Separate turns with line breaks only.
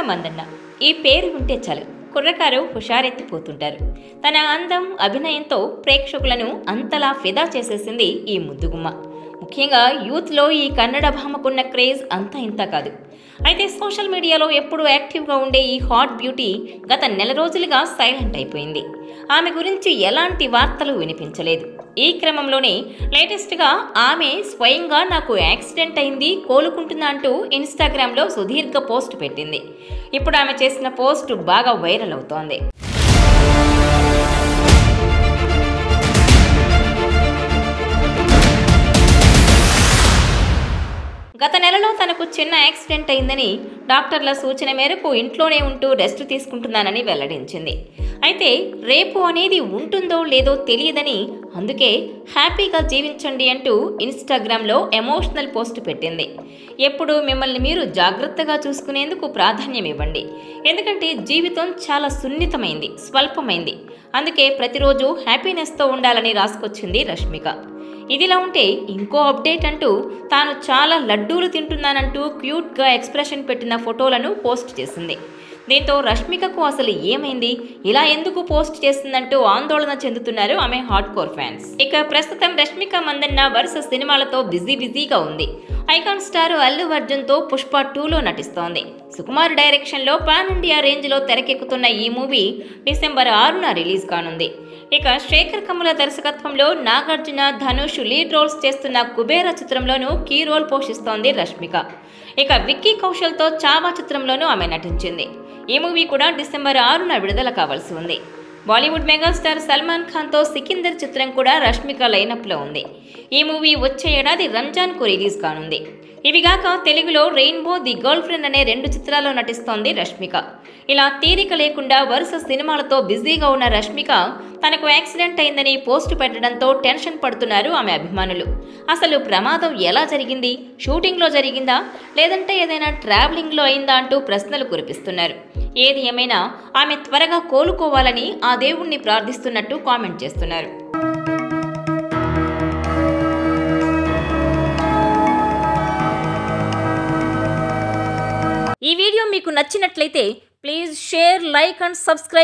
మందన్న ఈ పేరు వింటే చాలు కుర్రకారు హుషారెత్తిపోతుంటారు. తన అందం, అభినయంతో ప్రేక్షకులను అంతలా ఫిదా చేసేసింది ఈ ముద్దుగుమ్మ. ముఖ్యంగా యూత్లో ఈ కన్నడ భామకున్న క్రేజ్ అంతా ఇంత కాదు. అయితే సోషల్ మీడియాలో ఎప్పుడూ యాక్టివ్గా ఉండే ఈ హాట్ బ్యూటీ గత నెల రోజులుగా సైలెంట్ అయిపోయింది. ఆమె గురించి ఎలాంటి వార్తలు వినిపించలేదు. ఈ క్రమంలోనే లేటెస్ట్గా ఆమె స్వయంగా నాకు యాక్సిడెంట్ అయింది, కోలుకుంటున్నా అంటూ ఇన్స్టాగ్రామ్లో సుదీర్ఘ పోస్ట్ పెట్టింది. ఇప్పుడు ఆమె చేసిన పోస్ట్ బాగా వైరల్ అవుతోంది. గత నెలలో తనకు చిన్న యాక్సిడెంట్ అయిందని, డాక్టర్ల సూచన మేరకు ఇంట్లోనే ఉంటూ రెస్ట్ తీసుకుంటున్నానని వెల్లడించింది. అయితే రేపు అనేది ఉంటుందో లేదో తెలియదని, అందుకే హ్యాపీగా జీవించండి అంటూ ఇన్స్టాగ్రామ్లో ఎమోషనల్ పోస్ట్ పెట్టింది. ఎప్పుడు మిమ్మల్ని మీరు జాగ్రత్తగా చూసుకునేందుకు ప్రాధాన్యం ఇవ్వండి. ఎందుకంటే జీవితం చాలా సున్నితమైంది, స్వల్పమైంది. అందుకే ప్రతిరోజు హ్యాపీనెస్తో ఉండాలని రాసుకొచ్చింది రష్మిక. ఇదిలా ఉంటే ఇంకో అప్డేట్ అంటూ తాను చాలా లడ్డూలు తింటున్నానంటూ క్యూట్గా ఎక్స్ప్రెషన్ పెట్టిన ఫోటోలను పోస్ట్ చేసింది. దీంతో రష్మికకు అసలు ఏమైంది, ఇలా ఎందుకు పోస్ట్ చేసిందంటూ ఆందోళన చెందుతున్నారు ఆమె హార్డ్ కోర్ ఫ్యాన్స్. ఇక ప్రస్తుతం రష్మిక మందన్న వరుస సినిమాలతో బిజీగా ఉంది. ఐకాన్ స్టార్ అల్లు అర్జున్తో పుష్ప 2లో నటిస్తోంది. సుకుమార్ డైరెక్షన్లో పాన్ ఇండియా రేంజ్లో తెరకెక్కుతున్న ఈ మూవీ డిసెంబర్ 6న రిలీజ్ కానుంది. ఇక శేఖర్ కమ్ముల దర్శకత్వంలో నాగార్జున, ధనుష్ లీడ్ రోల్స్ చేస్తున్న కుబేర చిత్రంలోనూ కీ రోల్ పోషిస్తోంది రష్మిక. ఇక విక్కీ కౌశల్తో చావా చిత్రంలోనూ ఆమె నటించింది. ఈ మూవీ కూడా డిసెంబర్ 6న విడుదల కావాల్సి ఉంది. బాలీవుడ్ మెగాస్టార్ సల్మాన్ ఖాన్తో సికిందర్ చిత్రం కూడా రష్మిక లైనప్లో ఉంది. ఈ మూవీ వచ్చే ఏడాది రంజాన్కు రిలీజ్ కానుంది. ఇవిగాక తెలుగులో రెయిన్బో, ది గర్ల్ ఫ్రెండ్ అనే 2 చిత్రాల్లో నటిస్తోంది రష్మిక. ఇలా తీరిక లేకుండా వరుస సినిమాలతో బిజీగా ఉన్న రష్మిక తనకు యాక్సిడెంట్ అయిందని పోస్టు పెట్టడంతో టెన్షన్ పడుతున్నారు ఆమె అభిమానులు. అసలు ప్రమాదం ఎలా జరిగింది, షూటింగ్లో జరిగిందా లేదంటే ఏదైనా ట్రావెలింగ్లో అయిందా అంటూ ప్రశ్నలు కురిపిస్తున్నారు. ఏది ఏమైనా ఆమె త్వరగా కోలుకోవాలని ఆ దేవుణ్ణి ప్రార్థిస్తున్నట్టు కామెంట్ చేస్తున్నారు. ఈ వీడియో మీకు నచ్చినట్లయితే please share, like and subscribe.